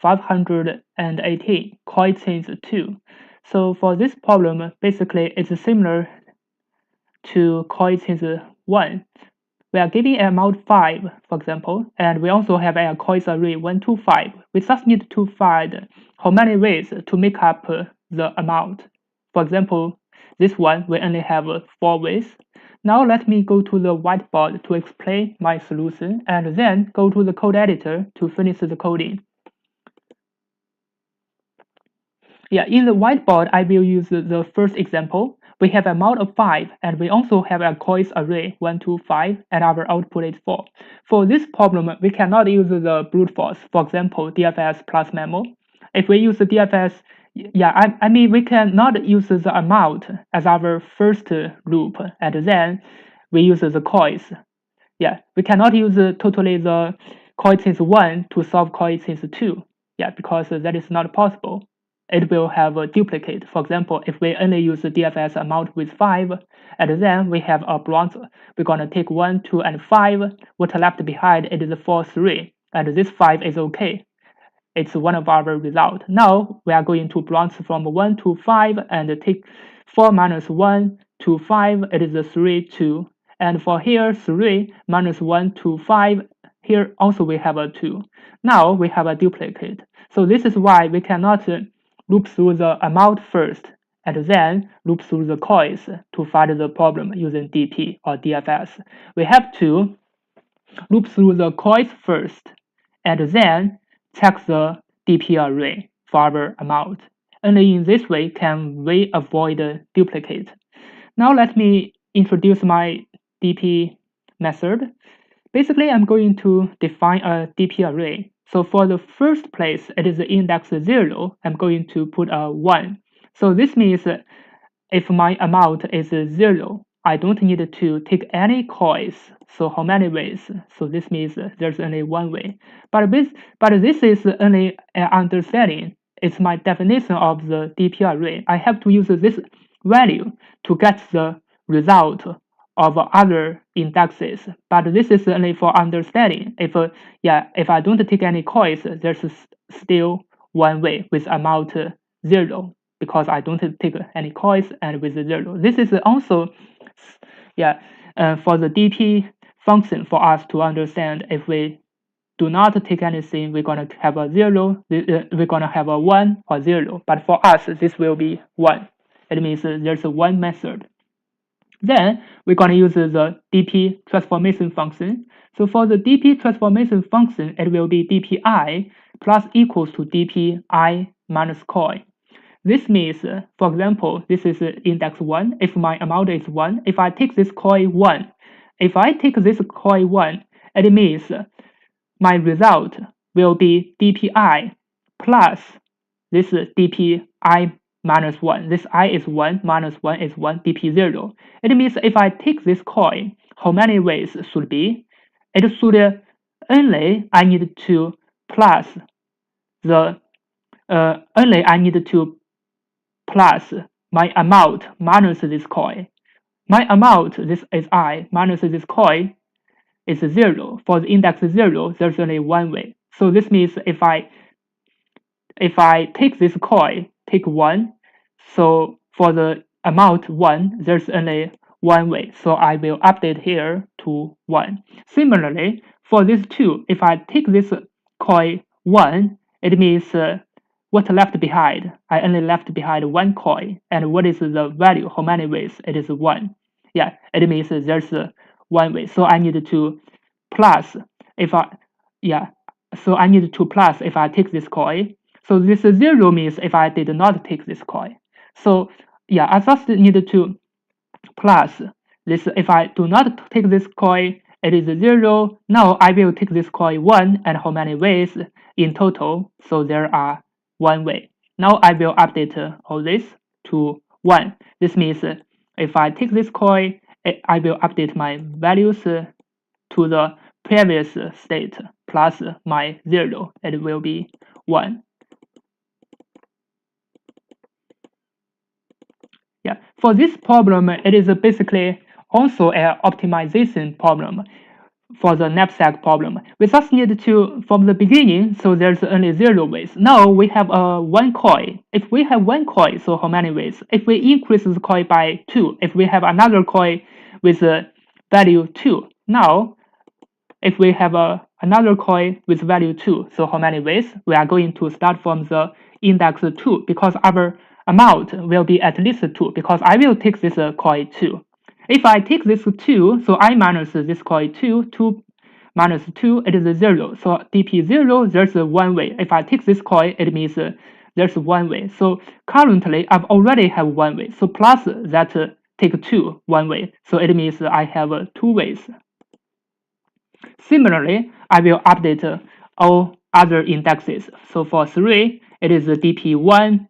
518 coins 2. So for this problem, basically it's similar to coins 1. We are giving an amount 5, for example, and we also have a coins array 1 to 5. We just need to find how many ways to make up the amount. For example, this one we only have 4 ways. Now let me go to the whiteboard to explain my solution and then go to the code editor to finish the coding. Yeah, in the whiteboard, I will use the first example. We have amount of 5, and we also have a coins array 1 to 5, and our output is 4. For this problem, we cannot use the brute force, for example, DFS plus memo. If we use the DFS, yeah, I mean, we cannot use the amount as our first loop, and then we use the coins. Yeah, we cannot use totally the coins 1 to solve coins 2. Yeah, because that is not possible. It will have a duplicate. For example, if we only use the DFS amount with 5, and then we have a bronze, we're going to take 1, 2, and 5. What's left behind it is 4, 3, and this 5 is okay. It's one of our results. Now we are going to bronze from 1 to 5 and take 4 minus 1 to 5. It is 3, 2. And for here, 3 minus 1 to 5. Here also we have a 2. Now we have a duplicate. So this is why we cannot loop through the amount first and then loop through the coins to find the problem using DP or DFS. We have to loop through the coins first and then check the DP array for our amount. Only in this way can we avoid duplicate. Now let me introduce my DP method. Basically, I'm going to define a DP array. So for the first place, it is the index 0. I'm going to put a 1. So this means if my amount is 0, I don't need to take any coins. So how many ways? So this means there's only one way. But this is only an understanding. It's my definition of the DP array. I have to use this value to get the result of other indexes. But this is only for understanding. If I don't take any coins, there's still one way with amount 0. Because I don't take any coins and with 0. This is also for the DP function for us to understand. If we do not take anything, we're going to have a 0, we're going to have a 1 or 0. But for us, this will be 1. It means there's a 1 method. Then we're going to use the DP transformation function. So for the DP transformation function, it will be dpi plus equals to dpi minus coin. This means, for example, this is index 1. If my amount is 1, if I take this coin 1, if I take this coin 1, it means my result will be dpi plus this dpi minus 1. This I is 1, minus 1 is 1, dp 0. It means if I take this coin, how many ways should be? It should only I need to plus the only I need to plus my amount minus this coin. My amount, this is I, minus this coin is 0. For the index 0, there's only one way. So this means if I take this coin, take 1, so for the amount 1, there's only one way. So I will update here to 1. Similarly, for this 2, if I take this coin 1, it means what left behind? I only left behind one coin. And what is the value? How many ways? It is 1. Yeah, it means there's one way. So I need to plus if I take this coin. So this 0 means if I did not take this coin. So yeah, I just need to plus this. If I do not take this coin, it is 0. Now I will take this coin 1, and how many ways in total? So there are one way. Now I will update all this to 1. This means if I take this coin, I will update my values to the previous state plus my 0. It will be 1. Yeah, for this problem, it is basically also an optimization problem. for the knapsack problem. We just need to, from the beginning, so there's only 0 ways. Now we have one coin. If we have one coin, so how many ways? If we increase the coin by 2, if we have another coin with value 2. Now, if we have another coin with value 2, so how many ways? We are going to start from the index 2 because our amount will be at least 2 because I will take this coin 2. If I take this 2, so I minus this coin 2, 2 minus 2, it is 0. So dp 0, there's one way. If I take this coin, it means there's one way. So currently, I've already have one way. So plus that take 2 one way. So it means I have 2 ways. Similarly, I will update all other indexes. So for 3, it is dp1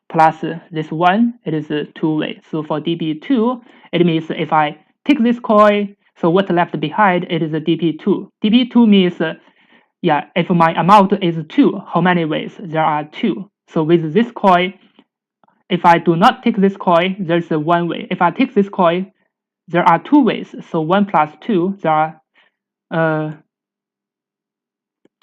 plus this one, it is 2 way. So for dp2, it means if I take this coin, so what's left behind, it is dp2. dp2 means, yeah, if my amount is 2, how many ways? There are 2. So with this coin, if I do not take this coin, there's one way. If I take this coin, there are 2 ways. So 1 plus 2, there are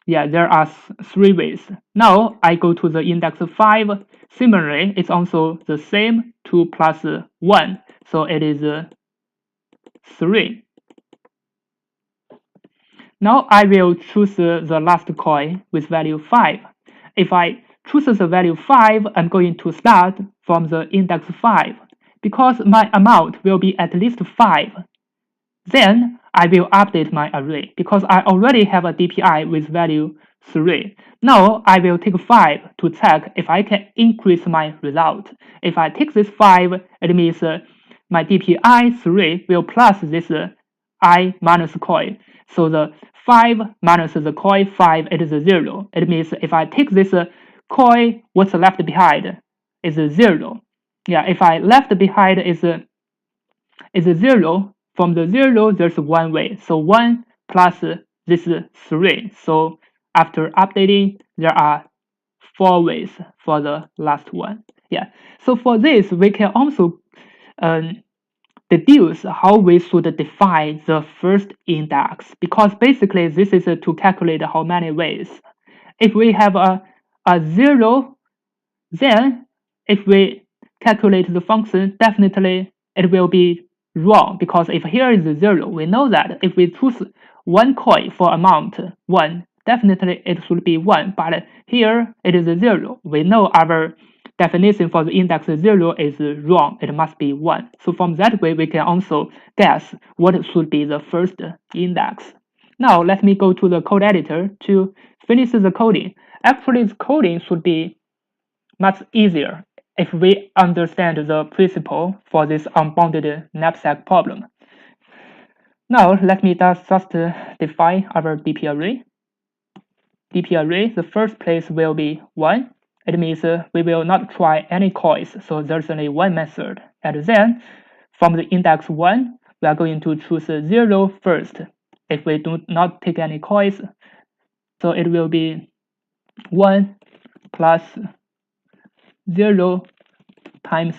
there are 3 ways. Now I go to the index 5. Similarly, it's also the same, 2 plus 1. So it is 3. Now I will choose the last coin with value 5. If I choose the value 5, I'm going to start from the index 5 because my amount will be at least 5. Then I will update my array because I already have a DPI with value 3. Now I will take 5 to check if I can increase my result. If I take this 5, it means my DPI 3 will plus this I minus coin. So the 5 minus the coin 5, it is 0. It means if I take this coin, what's left behind is 0. Yeah, if I left behind is 0. From the 0, there's one way. So 1 plus this 3. So after updating, there are 4 ways for the last one. Yeah. So for this, we can also deduce how we should define the first index because basically this is to calculate how many ways. If we have a 0, then if we calculate the function, definitely it will be wrong because if here is 0, we know that if we choose one coin for amount 1, definitely it should be 1, but here it is 0. We know our definition for the index 0 is wrong, it must be 1. So from that way, we can also guess what should be the first index. Now let me go to the code editor to finish the coding. Actually, the coding should be much easier if we understand the principle for this unbounded knapsack problem. Now let me just define our DP array. DP array, the first place will be 1. It means we will not try any coins, so there's only one method. And then from the index 1, we are going to choose 0 first. If we do not take any coins, so it will be 1 plus 0 times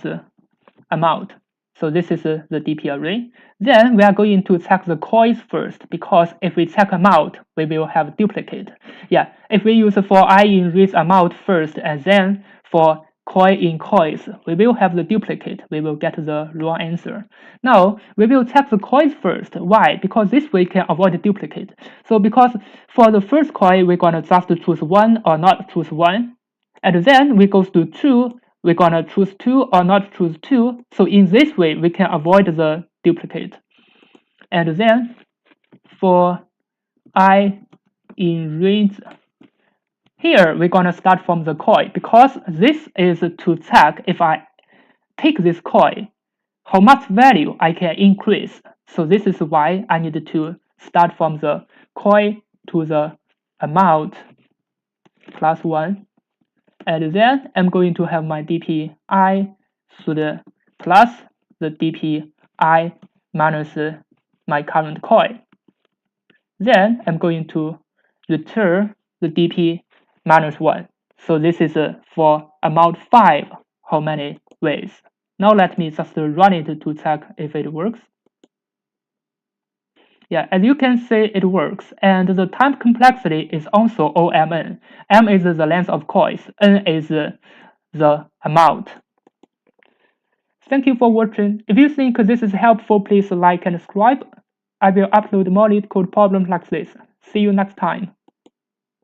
amount. So this is the DP array. Then we are going to check the coins first because if we check amount, we will have duplicate. Yeah, if we use for I in raise amount first and then for coin in coins, we will have the duplicate. We will get the wrong answer. Now we will check the coins first. Why? Because this way can avoid duplicate. So because for the first coin, we're gonna just choose 1 or not choose 1. And then we go to 2, we're gonna choose 2 or not choose 2. So in this way, we can avoid the duplicate. And then for I in range, here we're gonna start from the coin because this is to check if I take this coin, how much value I can increase. So this is why I need to start from the coin to the amount plus 1. And then I'm going to have my DPI should plus the DPI minus my current coin. Then I'm going to return the DP minus 1. So this is for amount 5, how many ways. Now let me just run it to check if it works. Yeah, as you can see, it works, and the time complexity is also OMN. M is the length of coils, N is the amount. Thank you for watching. If you think this is helpful, please like and subscribe. I will upload more Leetcode problems like this. See you next time.